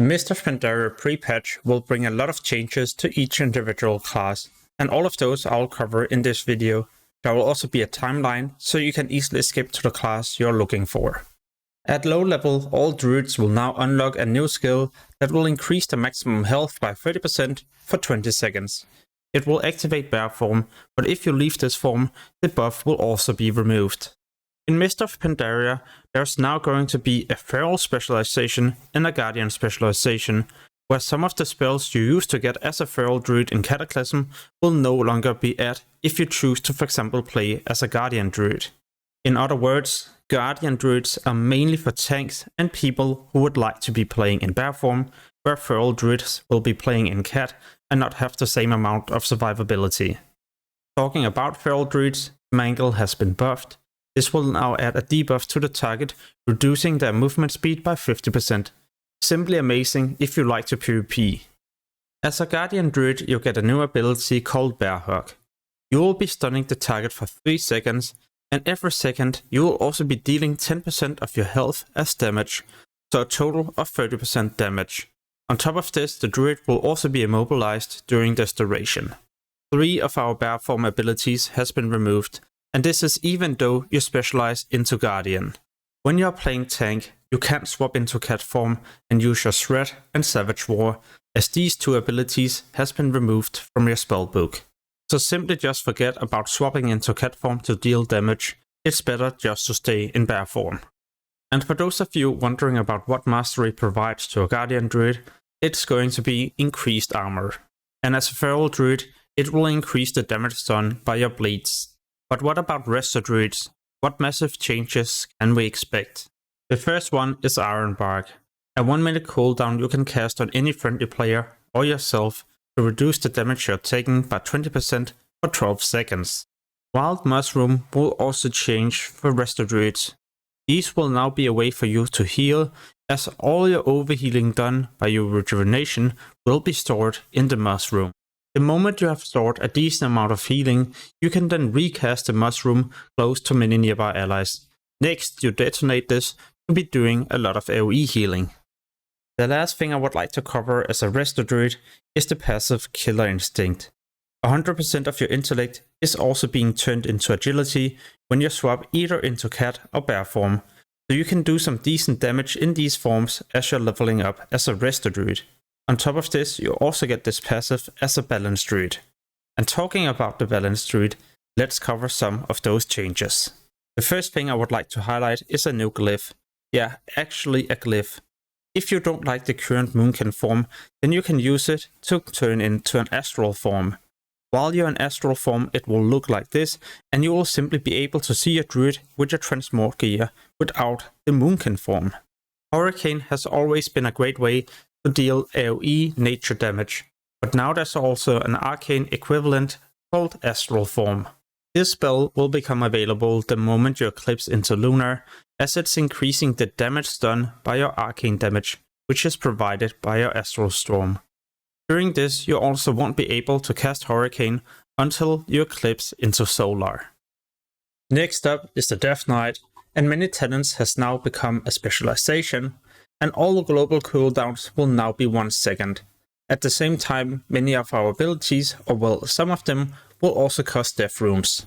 The Mist of Pandaria pre-patch will bring a lot of changes to each individual class, and all of those I'll cover in this video. There will also be a timeline, so you can easily skip to the class you're looking for. At low level, all druids will now unlock a new skill that will increase the maximum health by 30% for 20 seconds. It will activate bear form, but if you leave this form, the buff will also be removed. In Mist of Pandaria, there's now going to be a feral specialization and a guardian specialization, where some of the spells you used to get as a feral druid in Cataclysm will no longer be at if you choose to, for example, play as a guardian druid. In other words, guardian druids are mainly for tanks and people who would like to be playing in bear form, where feral druids will be playing in cat and not have the same amount of survivability. Talking about feral druids, Mangle has been buffed. This will now add a debuff to the target, reducing their movement speed by 50%. Simply amazing if you like to PvP. As a guardian druid, you get a new ability called Bear Hug. You will be stunning the target for 3 seconds, and every second you will also be dealing 10% of your health as damage, so a total of 30% damage. On top of this, the druid will also be immobilized during this duration. 3 of our bear form abilities has been removed, and this is even though you specialize into guardian. When you are playing tank, you can't swap into cat form and use your Shred and Savage War, as these 2 abilities has been removed from your spellbook. So simply just forget about swapping into cat form to deal damage. It's better just to stay in bear form. And for those of you wondering about what mastery provides to a guardian druid, it's going to be increased armor. And as a feral druid, it will increase the damage done by your bleeds. But what about resto druids? What massive changes can we expect? The first one is Iron Bark, a 1 minute cooldown you can cast on any friendly player or yourself to reduce the damage you're taking by 20% for 12 seconds. Wild Mushroom will also change for resto druids. These will now be a way for you to heal, as all your overhealing done by your rejuvenation will be stored in the mushroom. The moment you have stored a decent amount of healing, you can then recast the mushroom close to many nearby allies. Next, you detonate this to be doing a lot of AoE healing. The last thing I would like to cover as a resto druid is the passive Killer Instinct. 100% of your intellect is also being turned into agility when you swap either into cat or bear form, so you can do some decent damage in these forms as you're leveling up as a resto druid. On top of this, you also get this passive as a balanced druid. And talking about the balanced druid, let's cover some of those changes. The first thing I would like to highlight is a new glyph. Yeah, actually a glyph. If you don't like the current Moonkin form, then you can use it to turn into an astral form. While you're in astral form, it will look like this, and you will simply be able to see your druid with your transmort gear without the Moonkin form. Hurricane has always been a great way to deal AoE nature damage, but now there's also an arcane equivalent called astral form. This spell will become available the moment you eclipse into lunar, as it's increasing the damage done by your arcane damage, which is provided by your astral storm. During this, you also won't be able to cast Hurricane until you eclipse into solar. Next up is the Death Knight, and many tenants has now become a specialization, and all global cooldowns will now be 1 second. At the same time, many of our abilities, or well, some of them, will also cost death runes.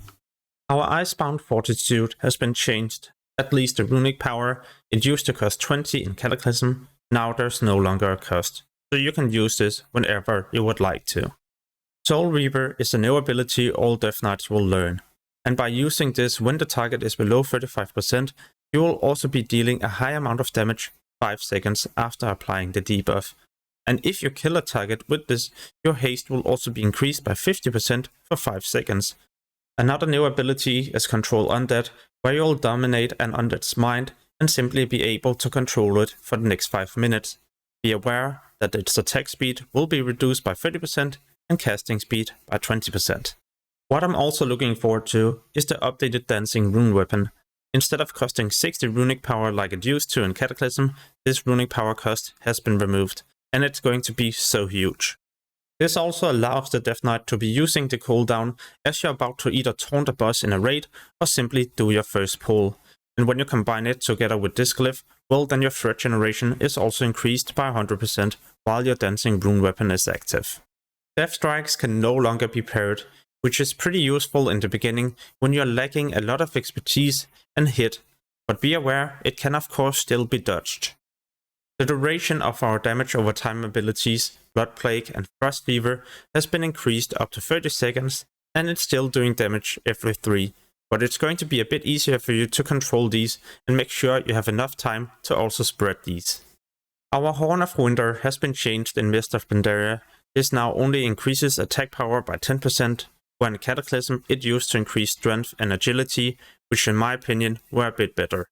Our Icebound Fortitude has been changed. At least the runic power, it used to cost 20 in Cataclysm, now there's no longer a cost, so you can use this whenever you would like to. Soul Reaver is a new ability all Death Knights will learn, and by using this when the target is below 35%, you will also be dealing a high amount of damage 5 seconds after applying the debuff. And if you kill a target with this, your haste will also be increased by 50% for 5 seconds. Another new ability is Control Undead, where you'll dominate an undead's mind and simply be able to control it for the next 5 minutes. Be aware that its attack speed will be reduced by 30% and casting speed by 20%. What I'm also looking forward to is the updated Dancing Rune Weapon. Instead of costing 60 runic power like it used to in Cataclysm, this runic power cost has been removed, and it's going to be so huge. This also allows the Death Knight to be using the cooldown as you're about to either taunt a boss in a raid or simply do your first pull. and when you combine it together with this glyph, well, then your threat generation is also increased by 100% while your dancing rune weapon is active. Death strikes can no longer be parried, which is pretty useful in the beginning when you're lacking a lot of expertise and hit, but be aware it can of course still be dodged. The duration of our damage over time abilities, Blood Plague and Frost Fever, has been increased up to 30 seconds, and it's still doing damage every 3, but it's going to be a bit easier for you to control these and make sure you have enough time to also spread these. Our Horn of Winter has been changed in Mist of Pandaria. This now only increases attack power by 10%, when in Cataclysm it used to increase strength and agility, which in my opinion were a bit better.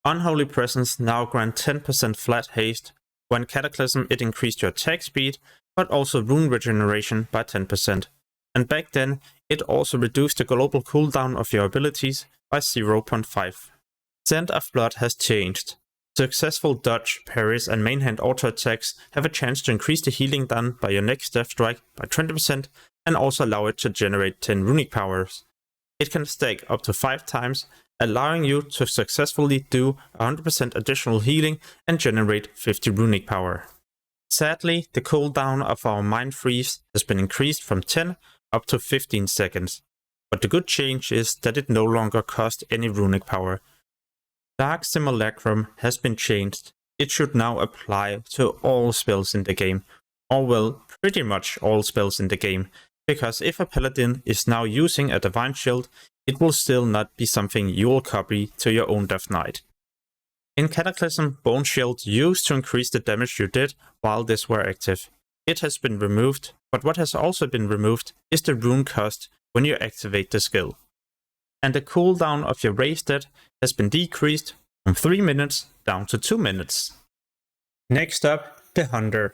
Unholy Presence now grant 10% flat haste, when Cataclysm it increased your attack speed, but also rune regeneration by 10%. And back then, it also reduced the global cooldown of your abilities by 0.5. Scent of Blood has changed. Successful dodge, parries and main hand auto attacks have a chance to increase the healing done by your next death strike by 20% and also allow it to generate 10 runic powers. It can stack up to 5 times, allowing you to successfully do 100% additional healing and generate 50 runic power. Sadly, the cooldown of our Mind Freeze has been increased from 10 up to 15 seconds, but the good change is that it no longer costs any runic power. Dark Simulacrum has been changed. It should now apply to all spells in the game, or well, pretty much all spells in the game, because if a Paladin is now using a Divine Shield, it will still not be something you will copy to your own Death Knight. In Cataclysm, Bone Shield used to increase the damage you did while this were active. It has been removed, but what has also been removed is the rune cost when you activate the skill. And the cooldown of your raise dead has been decreased from 3 minutes down to 2 minutes. Next up, the Hunter.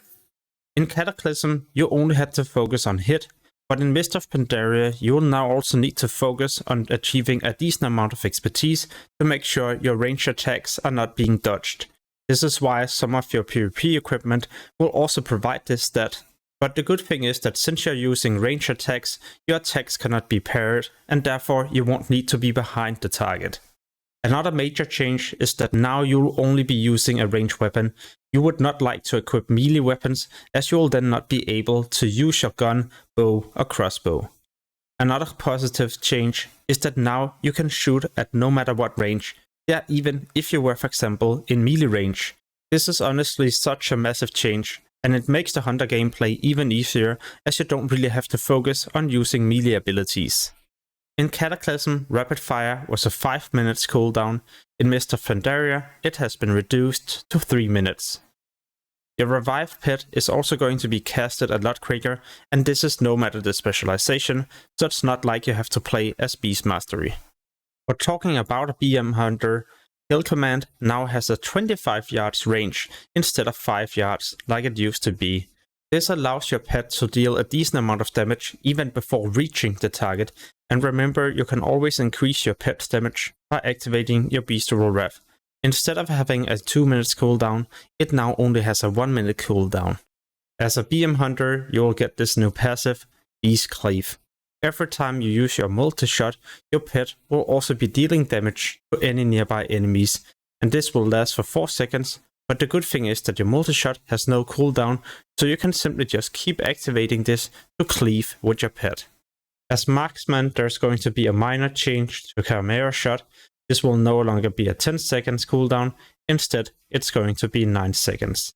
In Cataclysm, you only had to focus on hit, but in Mist of Pandaria, you will now also need to focus on achieving a decent amount of expertise to make sure your ranged attacks are not being dodged. This is why some of your PvP equipment will also provide this stat. But the good thing is that since you're using ranged attacks, your attacks cannot be parried, and therefore you won't need to be behind the target. Another major change is that now you'll only be using a ranged weapon. You would not like to equip melee weapons, as you will then not be able to use your gun, bow or crossbow. Another positive change is that now you can shoot at no matter what range, even if you were for example in melee range. This is honestly such a massive change, and it makes the Hunter gameplay even easier, as you don't really have to focus on using melee abilities. In Cataclysm, Rapid Fire was a 5 minutes cooldown. In Mist of Pandaria, it has been reduced to 3 minutes. Your Revive Pet is also going to be casted a lot quicker, and this is no matter the specialization, so it's not like you have to play as Beast Mastery. But talking about a BM Hunter, Kill Command now has a 25 yards range instead of 5 yards like it used to be. This allows your pet to deal a decent amount of damage even before reaching the target, and remember you can always increase your pet's damage by activating your Bestial Wrath. Instead of having a 2 minutes cooldown, it now only has a 1 minute cooldown. As a BM Hunter, you will get this new passive, Beast Cleave. Every time you use your multi-shot, your pet will also be dealing damage to any nearby enemies, and this will last for 4 seconds, but the good thing is that your multi-shot has no cooldown, so you can simply just keep activating this to cleave with your pet. As Marksman, there's going to be a minor change to Chimera Shot. This will no longer be a 10 seconds cooldown, instead it's going to be 9 seconds.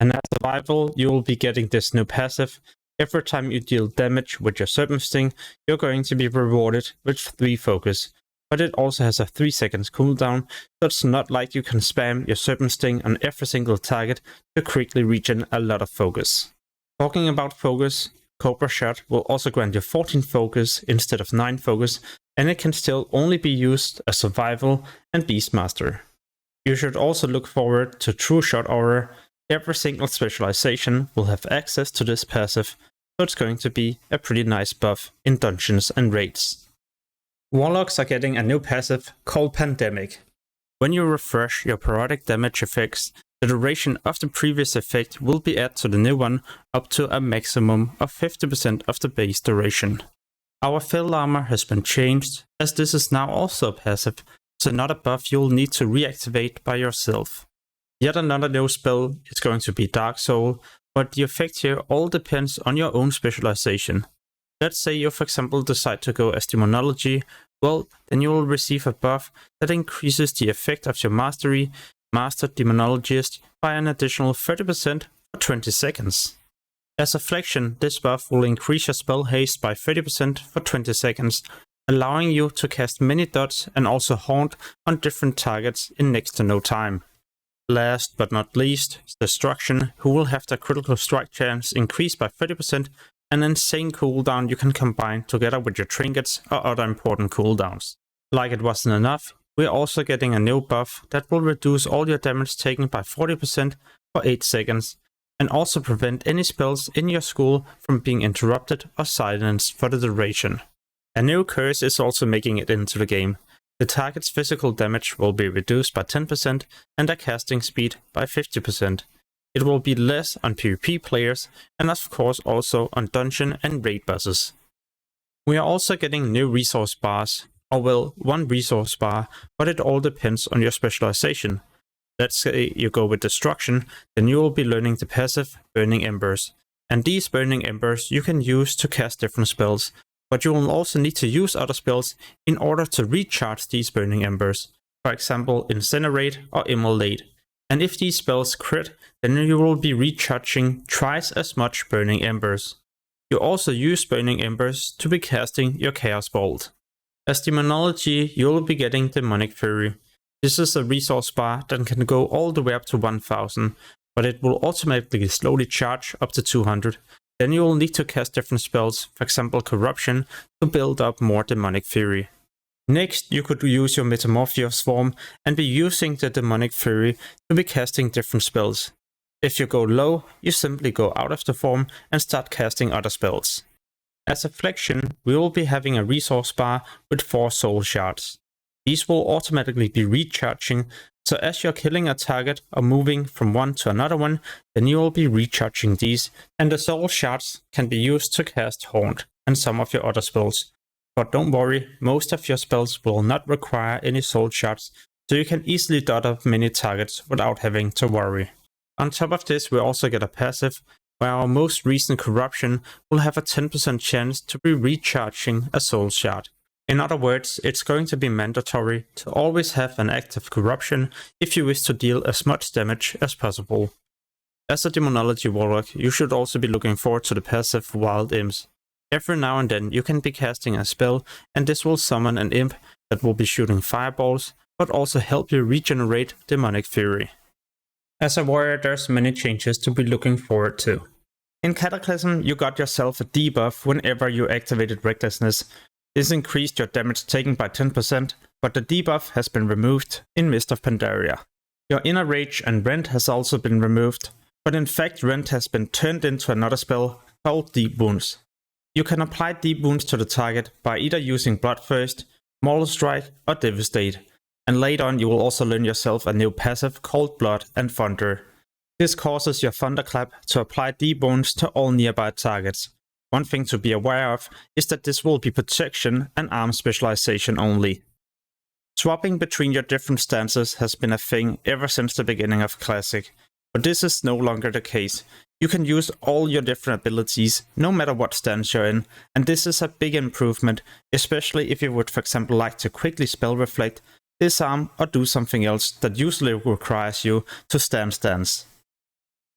And as Survival, you will be getting this new passive. Every time you deal damage with your Serpent Sting, you're going to be rewarded with 3 focus. But it also has a 3 seconds cooldown, so it's not like you can spam your Serpent Sting on every single target to quickly regen a lot of focus. Talking about focus, Cobra Shot will also grant you 14 focus instead of 9 focus, and it can still only be used as Survival and Beastmaster. You should also look forward to True Shot Aura. Every single specialization will have access to this passive, so it's going to be a pretty nice buff in dungeons and raids. Warlocks are getting a new passive called Pandemic. When you refresh your periodic damage effects, the duration of the previous effect will be added to the new one up to a maximum of 50% of the base duration. Our Fill Armor has been changed, as this is now also a passive, so not a buff you'll need to reactivate by yourself. Yet another new spell is going to be Dark Soul, but the effect here all depends on your own specialization. Let's say you for example decide to go as Demonology, well then you will receive a buff that increases the effect of your mastery, Master Demonologist, by an additional 30% for 20 seconds. As a flexion, this buff will increase your spell haste by 30% for 20 seconds, allowing you to cast many dots and also haunt on different targets in next to no time. Last but not least, Destruction, who will have their critical strike chance increased by 30%, an insane cooldown you can combine together with your trinkets or other important cooldowns. Like it wasn't enough, we're also getting a new buff that will reduce all your damage taken by 40% for 8 seconds, and also prevent any spells in your school from being interrupted or silenced for the duration. A new curse is also making it into the game. The target's physical damage will be reduced by 10% and their casting speed by 50%. It will be less on PvP players and of course also on dungeon and raid bosses. We are also getting new resource bars, or well, one resource bar, but it all depends on your specialization. Let's say you go with Destruction, then you will be learning the passive Burning Embers. And these Burning Embers you can use to cast different spells, but you will also need to use other spells in order to recharge these Burning Embers. For example, Incinerate or Immolate. And if these spells crit, then you will be recharging twice as much Burning Embers. You also use Burning Embers to be casting your Chaos Bolt. As Demonology, you will be getting Demonic Fury. This is a resource bar that can go all the way up to 1000, but it will automatically slowly charge up to 200. Then you will need to cast different spells, for example Corruption, to build up more Demonic Fury. Next, you could use your Metamorphosis form and be using the Demonic Fury to be casting different spells. If you go low, you simply go out of the form and start casting other spells. As a flexion, we will be having a resource bar with 4 soul shards. These will automatically be recharging, so as you're killing a target or moving from one to another one, then you will be recharging these, and the soul shards can be used to cast Haunt and some of your other spells. But don't worry, most of your spells will not require any soul shards, so you can easily dot up many targets without having to worry. On top of this, we also get a passive, where our most recent Corruption will have a 10% chance to be recharging a soul shard. In other words, it's going to be mandatory to always have an active Corruption if you wish to deal as much damage as possible. As a Demonology Warlock, you should also be looking forward to the passive Wild Imps. Every now and then you can be casting a spell and this will summon an imp that will be shooting fireballs, but also help you regenerate Demonic Fury. As a warrior, there's many changes to be looking forward to. In Cataclysm, you got yourself a debuff whenever you activated Recklessness. This increased your damage taken by 10%, but the debuff has been removed in Mist of Pandaria. Your Inner Rage and Rend has also been removed, but in fact Rend has been turned into another spell called Deep Wounds. You can apply Deep Wounds to the target by either using Bloodthirst, Mortal Strike or Devastate, and later on you will also learn yourself a new passive called Blood and Thunder. This causes your Thunderclap to apply Deep Wounds to all nearby targets. One thing to be aware of is that this will be protection and arm specialization only. Swapping between your different stances has been a thing ever since the beginning of Classic, but this is no longer the case. You can use all your different abilities no matter what stance you're in, and this is a big improvement, especially if you would for example like to quickly spell reflect, disarm or do something else that usually requires you to stance.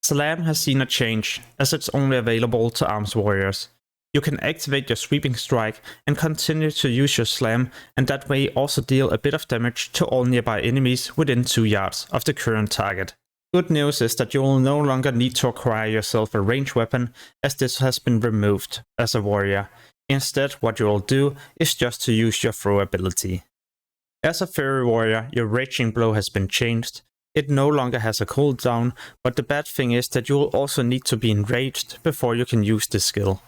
Slam has seen a change, as it's only available to arms warriors. You can activate your sweeping strike and continue to use your slam, and that way also deal a bit of damage to all nearby enemies within 2 yards of the current target. Good news is that you will no longer need to acquire yourself a ranged weapon, as this has been removed as a warrior. Instead, what you will do is just to use your throw ability. As a fairy warrior, your Raging Blow has been changed. It no longer has a cooldown, but the bad thing is that you will also need to be enraged before you can use this skill.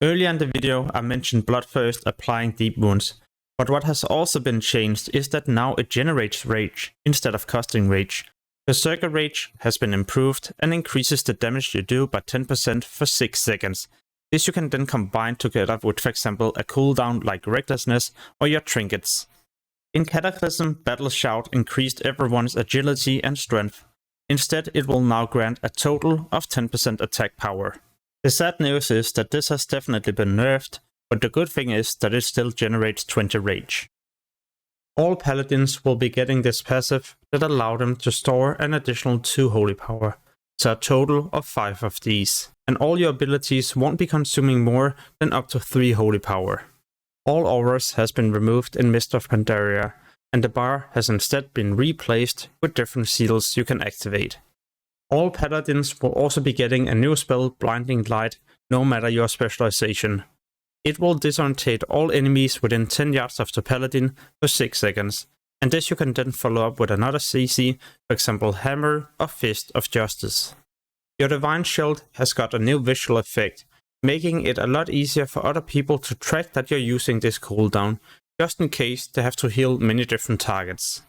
Earlier in the video I mentioned Bloodthirst applying Deep Wounds, but what has also been changed is that now it generates rage instead of costing rage. Berserker Rage has been improved and increases the damage you do by 10% for 6 seconds. This you can then combine together with for example a cooldown like Recklessness or your trinkets. In Cataclysm, Battle Shout increased everyone's agility and strength. Instead, it will now grant a total of 10% attack power. The sad news is that this has definitely been nerfed, but the good thing is that it still generates 20 rage. All Paladins will be getting this passive that allow them to store an additional 2 holy power, so a total of 5 of these, and all your abilities won't be consuming more than up to 3 holy power. All auras has been removed in Mist of Pandaria, and the bar has instead been replaced with different seals you can activate. All Paladins will also be getting a new spell, Blinding Light, no matter your specialization. It will disorientate all enemies within 10 yards of the Paladin for 6 seconds, and this you can then follow up with another CC, for example Hammer or Fist of Justice. Your Divine Shield has got a new visual effect, making it a lot easier for other people to track that you're using this cooldown, just in case they have to heal many different targets.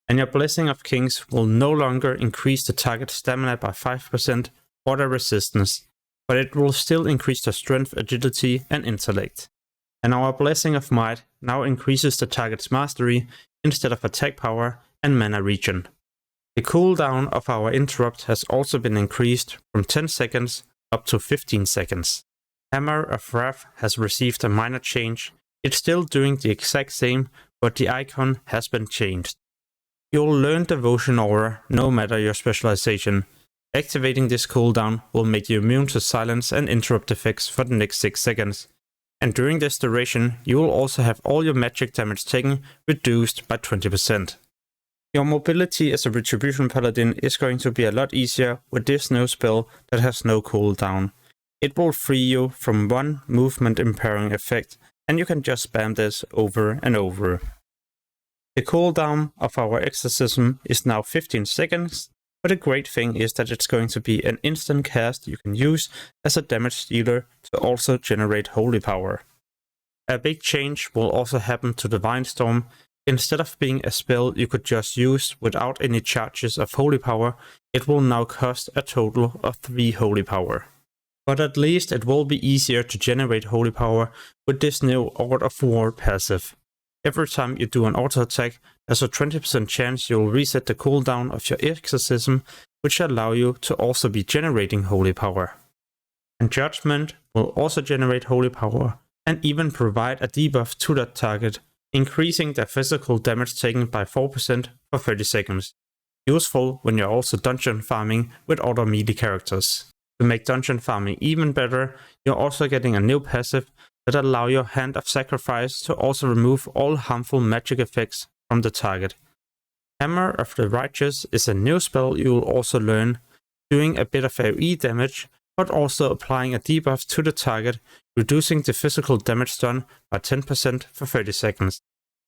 And your Blessing of Kings will no longer increase the target stamina by 5% or their resistance, but it will still increase their strength, agility and intellect. And our Blessing of Might now increases the target's mastery instead of attack power and mana regen. The cooldown of our interrupt has also been increased from 10 seconds up to 15 seconds. Hammer of Wrath has received a minor change. It's still doing the exact same, but the icon has been changed. You'll learn Devotion Aura no matter your specialization. Activating this cooldown will make you immune to silence and interrupt effects for the next 6 seconds. And during this duration, you will also have all your magic damage taken reduced by 20%. Your mobility as a Retribution Paladin is going to be a lot easier with this new spell that has no cooldown. It will free you from one movement impairing effect, and you can just spam this over and over. The cooldown of our Exorcism is now 15 seconds, but the great thing is that it's going to be an instant cast you can use as a damage dealer to also generate holy power. A big change will also happen to Divine Storm. Instead of being a spell you could just use without any charges of holy power, it will now cost a total of 3 holy power. But at least it will be easier to generate holy power with this new Art of War passive. Every time you do an auto attack, there's a 20% chance you'll reset the cooldown of your Exorcism, which allow you to also be generating holy power. And Judgment will also generate holy power, and even provide a debuff to that target, increasing their physical damage taken by 4% for 30 seconds. Useful when you're also dungeon farming with other melee characters. To make dungeon farming even better, you're also getting a new passive that allow your Hand of Sacrifice to also remove all harmful magic effects from the target. Hammer of the Righteous is a new spell you will also learn, doing a bit of AoE damage, but also applying a debuff to the target, reducing the physical damage done by 10% for 30 seconds.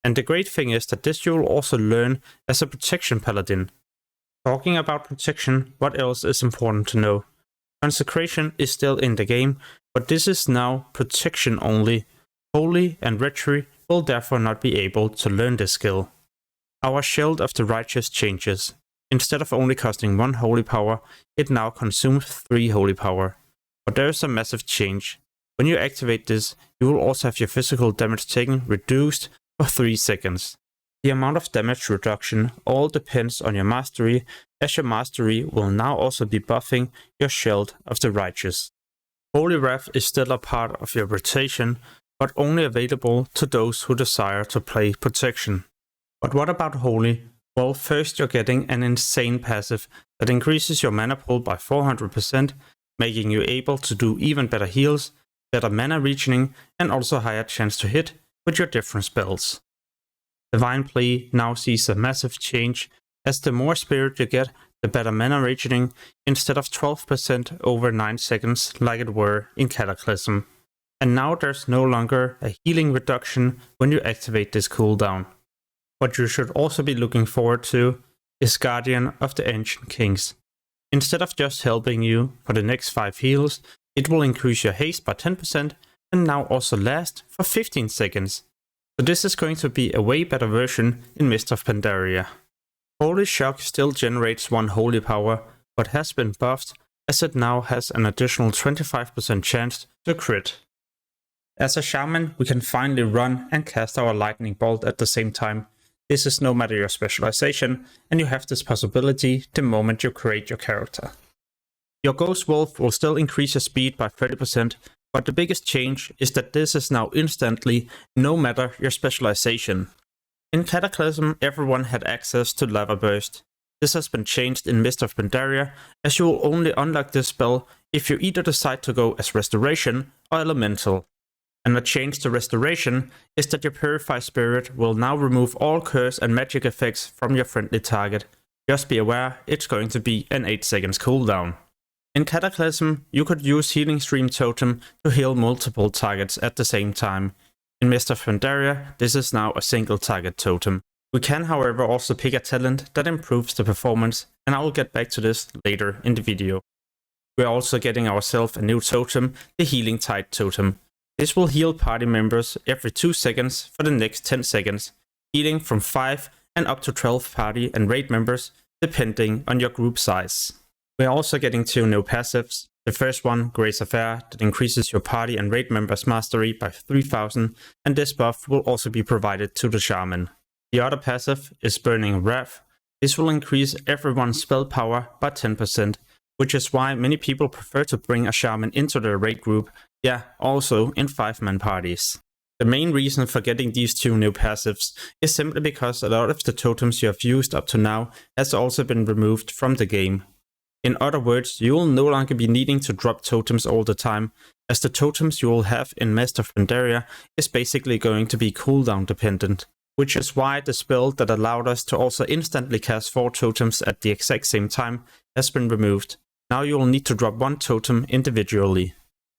And the great thing is that this you will also learn as a Protection Paladin. Talking about protection, what else is important to know? Consecration is still in the game, but this is now protection only. Holy and Retry will therefore not be able to learn this skill. Our Shield of the Righteous changes. Instead of only costing 1 holy power, it now consumes 3 holy power. But there is a massive change. When you activate this, you will also have your physical damage taken reduced for 3 seconds. The amount of damage reduction all depends on your mastery, as your mastery will now also be buffing your Shield of the Righteous. Holy Wrath is still a part of your rotation, but only available to those who desire to play protection. But what about Holy? Well, first you're getting an insane passive that increases your mana pool by 400%, making you able to do even better heals, better mana regening, and also higher chance to hit with your different spells. Divine Plea now sees a massive change, as the more spirit you get, the better mana regening, instead of 12% over 9 seconds like it were in Cataclysm. And now there's no longer a healing reduction when you activate this cooldown. What you should also be looking forward to is Guardian of the Ancient Kings. Instead of just helping you for the next 5 heals, it will increase your haste by 10% and now also last for 15 seconds. So this is going to be a way better version in Mist of Pandaria. Holy Shock still generates 1 holy power, but has been buffed as it now has an additional 25% chance to crit. As a Shaman, we can finally run and cast our Lightning Bolt at the same time. This is no matter your specialization, and you have this possibility the moment you create your character. Your Ghost Wolf will still increase your speed by 30%, but the biggest change is that this is now instantly, no matter your specialization. In Cataclysm, everyone had access to Lava Burst. This has been changed in Mist of Pandaria, as you will only unlock this spell if you either decide to go as Restoration or Elemental. And the change to Restoration is that your Purify Spirit will now remove all curse and magic effects from your friendly target. Just be aware, it's going to be an 8 seconds cooldown. In Cataclysm, you could use Healing Stream Totem to heal multiple targets at the same time. In Mist of Pandaria, this is now a single target totem. We can however also pick a talent that improves the performance, and I will get back to this later in the video. We are also getting ourselves a new totem, the Healing Tide Totem. This will heal party members every 2 seconds for the next 10 seconds, healing from 5 and up to 12 party and raid members, depending on your group size. We are also getting 2 new passives. The first one, Grace of Air, that increases your party and raid members' mastery by 3000, and this buff will also be provided to the Shaman. The other passive is Burning Wrath. This will increase everyone's spell power by 10%, which is why many people prefer to bring a Shaman into their raid group, also in 5-man parties. The main reason for getting these 2 new passives is simply because a lot of the totems you have used up to now has also been removed from the game. In other words, you will no longer be needing to drop totems all the time, as the totems you will have in Mist of Pandaria is basically going to be cooldown dependent, which is why the spell that allowed us to also instantly cast 4 totems at the exact same time has been removed. Now you will need to drop 1 totem individually.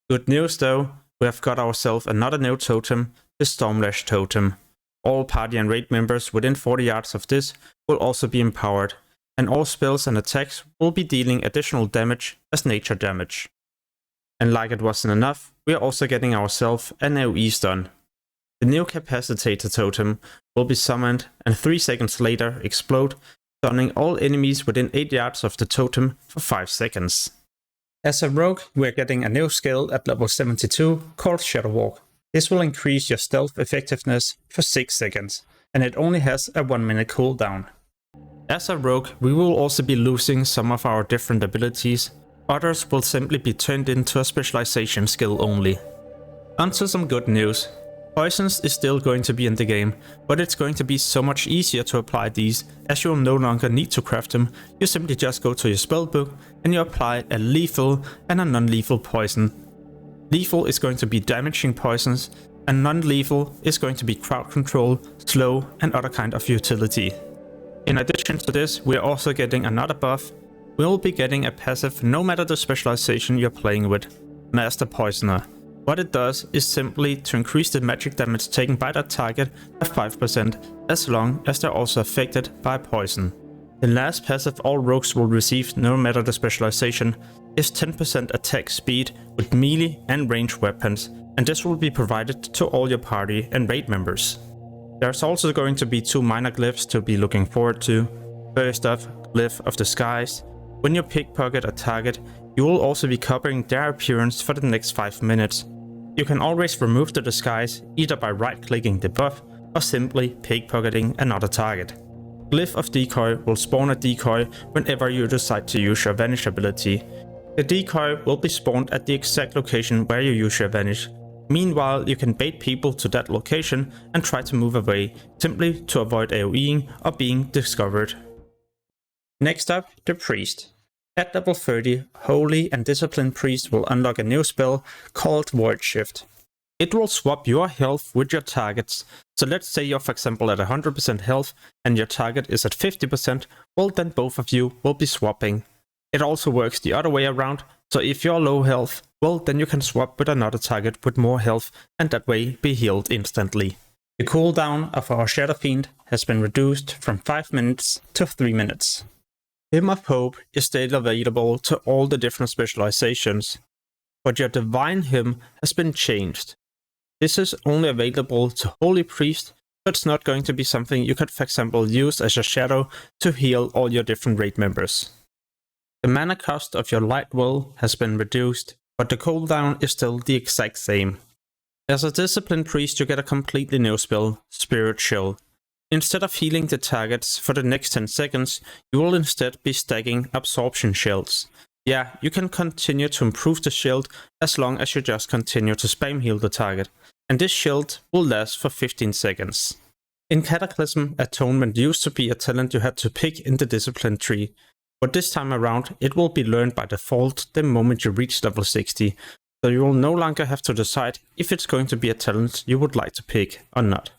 Good news though, we have got ourselves another new totem, the Stormlash Totem. All party and raid members within 40 yards of this will also be empowered, and all spells and attacks will be dealing additional damage as nature damage. And like it wasn't enough, we are also getting ourselves an AoE stun. The new Capacitator Totem will be summoned and 3 seconds later explode, stunning all enemies within 8 yards of the totem for 5 seconds. As a rogue, we are getting a new skill at level 72 called Shadow Walk. This will increase your stealth effectiveness for 6 seconds, and it only has a 1 minute cooldown. As a rogue, we will also be losing some of our different abilities. Others will simply be turned into a specialization skill only. Onto some good news. Poisons is still going to be in the game, but it's going to be so much easier to apply these, as you will no longer need to craft them. You simply just go to your spellbook and you apply a lethal and a non-lethal poison. Lethal is going to be damaging poisons, and non-lethal is going to be crowd control, slow, and other kind of utility. In addition to this, we are also getting another buff. We will be getting a passive no matter the specialization you're playing with, Master Poisoner. What it does is simply to increase the magic damage taken by that target by 5%, as long as they're also affected by poison. The last passive all rogues will receive no matter the specialization is 10% attack speed with melee and ranged weapons, and this will be provided to all your party and raid members. There's also going to be 2 minor glyphs to be looking forward to. First off, Glyph of Disguise. When you pickpocket a target, you will also be covering their appearance for the next 5 minutes. You can always remove the disguise either by right-clicking the buff or simply pickpocketing another target. Glyph of Decoy will spawn a decoy whenever you decide to use your Vanish ability. The decoy will be spawned at the exact location where you use your Vanish. Meanwhile, you can bait people to that location and try to move away, simply to avoid AoEing or being discovered. Next up, the Priest. At level 30, Holy and Disciplined Priest will unlock a new spell called Void Shift. It will swap your health with your targets. So let's say you're for example at 100% health and your target is at 50%, well then both of you will be swapping. It also works the other way around, so if you're low health, well then you can swap with another target with more health and that way be healed instantly. The cooldown of our Shadow Fiend has been reduced from 5 minutes to 3 minutes. Hymn of Hope is still available to all the different specializations, but your Divine Hymn has been changed. This is only available to Holy Priest, so it's not going to be something you could for example use as a shadow to heal all your different raid members. The mana cost of your Light Will has been reduced, but the cooldown is still the exact same. As a Disciplined Priest you get a completely new spell, Spirit Chill. Instead of healing the targets for the next 10 seconds, you will instead be stacking absorption shields. Yeah, you can continue to improve the shield as long as you just continue to spam heal the target, and this shield will last for 15 seconds. In Cataclysm, Atonement used to be a talent you had to pick in the discipline tree, but this time around it will be learned by default the moment you reach level 60, so you will no longer have to decide if it's going to be a talent you would like to pick or not.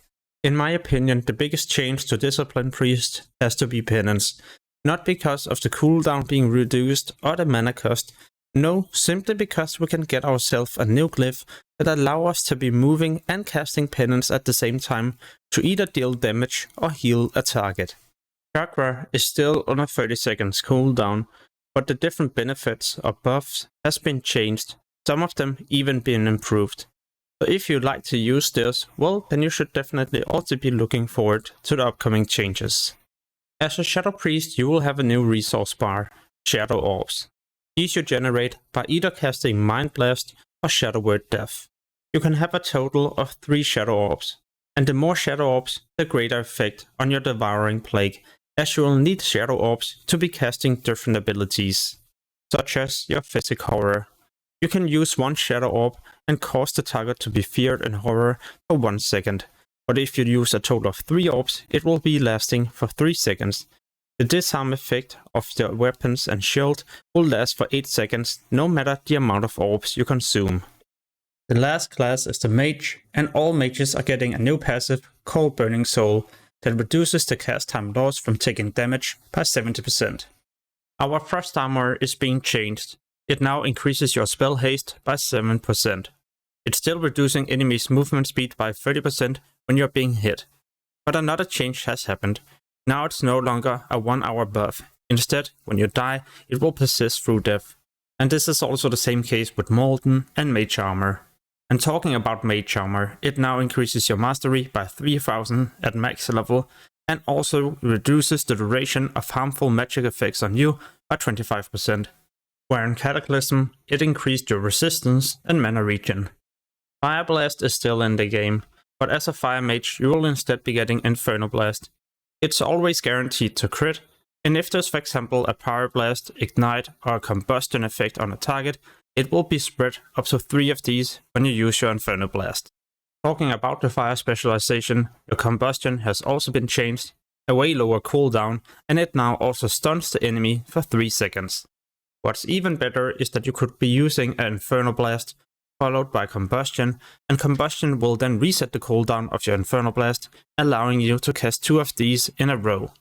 In my opinion, the biggest change to Discipline Priest has to be Penance. Not because of the cooldown being reduced or the mana cost, no, simply because we can get ourselves a new glyph that allow us to be moving and casting Penance at the same time to either deal damage or heal a target. Chakra is still on a 30 seconds cooldown, but the different benefits or buffs has been changed, some of them even been improved. So if you'd like to use this, well, then you should definitely also be looking forward to the upcoming changes. As a Shadow Priest, you will have a new resource bar, Shadow Orbs. These you generate by either casting Mind Blast or Shadow Word Death. You can have a total of 3 Shadow Orbs, and the more Shadow Orbs, the greater effect on your Devouring Plague, as you will need Shadow Orbs to be casting different abilities, such as your Physic Horror. You can use 1 Shadow Orb and cause the target to be feared in horror for 1 second, but if you use a total of 3 orbs, it will be lasting for 3 seconds. The disarm effect of the weapons and shield will last for 8 seconds, no matter the amount of orbs you consume. The last class is the Mage, and all mages are getting a new passive called Burning Soul that reduces the cast time loss from taking damage by 70%. Our Frost Armor is being changed. It now increases your spell haste by 7%. It's still reducing enemies' movement speed by 30% when you're being hit. But another change has happened. Now it's no longer a 1 hour buff. Instead, when you die, it will persist through death. And this is also the same case with Molten and Mage Armor. And talking about Mage Armor, it now increases your mastery by 3000 at max level, and also reduces the duration of harmful magic effects on you by 25%. Where in Cataclysm, it increased your resistance and mana regen. Fire Blast is still in the game, but as a Fire Mage you will instead be getting Inferno Blast. It's always guaranteed to crit, and if there's for example a Power Blast, Ignite or a Combustion effect on a target, it will be spread up to 3 of these when you use your Inferno Blast. Talking about the Fire specialization, your Combustion has also been changed, a way lower cooldown, and it now also stuns the enemy for 3 seconds. What's even better is that you could be using an Inferno Blast followed by Combustion, and Combustion will then reset the cooldown of your Inferno Blast, allowing you to cast 2 of these in a row.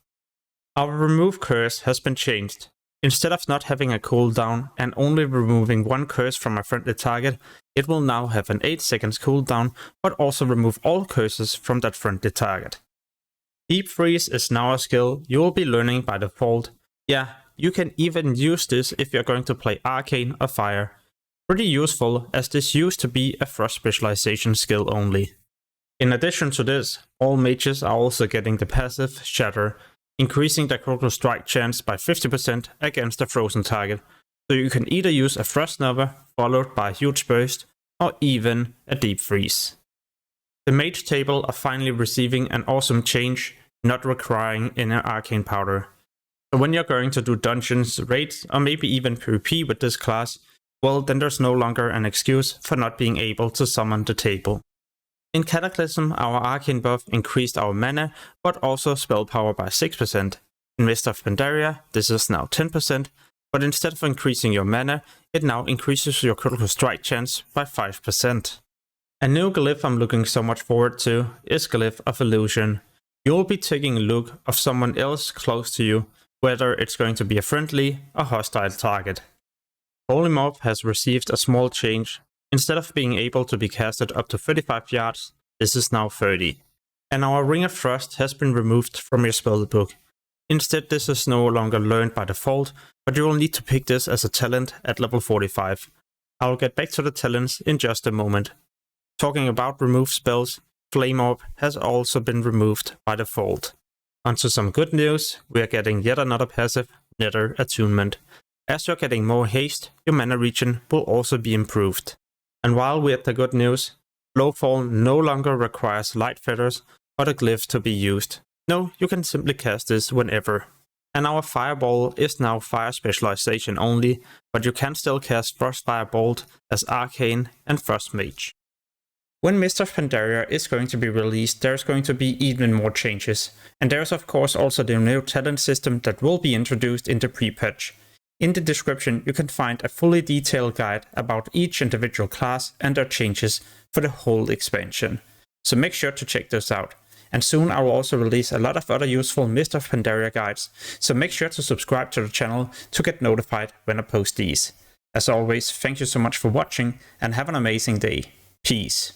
Our Remove Curse has been changed. Instead of not having a cooldown and only removing 1 curse from a friendly target, it will now have an 8 seconds cooldown, but also remove all curses from that friendly target. Deep Freeze is now a skill you will be learning by default. Yeah, you can even use this if you're going to play Arcane or Fire. Pretty useful, as this used to be a Frost specialization skill only. In addition to this, all mages are also getting the passive Shatter, increasing their critical strike chance by 50% against a frozen target, so you can either use a Frost Nova followed by a huge burst, or even a Deep Freeze. The Mage table are finally receiving an awesome change, not requiring any Arcane Powder. So when you're going to do dungeons, raids, or maybe even PvP with this class, well, then there's no longer an excuse for not being able to summon the table. In Cataclysm, our Arcane buff increased our mana, but also spell power by 6%. In Mist of Pandaria, this is now 10%, but instead of increasing your mana, it now increases your critical strike chance by 5%. A new glyph I'm looking so much forward to is Glyph of Illusion. You'll be taking a look of someone else close to you, whether it's going to be a friendly or hostile target. Holy MOP has received a small change. Instead of being able to be casted up to 35 yards, this is now 30. And our Ring of Frost has been removed from your spellbook. Instead, this is no longer learned by default, but you will need to pick this as a talent at level 45. I'll get back to the talents in just a moment. Talking about remove spells, Flame Orb has also been removed by default. Onto some good news, we are getting yet another passive, Nether Attunement. As you're getting more haste, your mana regen will also be improved. And while we're at the good news, Flowfall no longer requires Light Feathers or the glyph to be used. No, you can simply cast this whenever. And our Fireball is now Fire Specialization only, but you can still cast Frost Firebolt as Arcane and Frost Mage. When Mist of Pandaria is going to be released, there's going to be even more changes. And there's of course also the new talent system that will be introduced in the pre-patch. In the description you can find a fully detailed guide about each individual class and their changes for the whole expansion. So make sure to check those out. And soon I will also release a lot of other useful Mist of Pandaria guides, so make sure to subscribe to the channel to get notified when I post these. As always, thank you so much for watching and have an amazing day. Peace.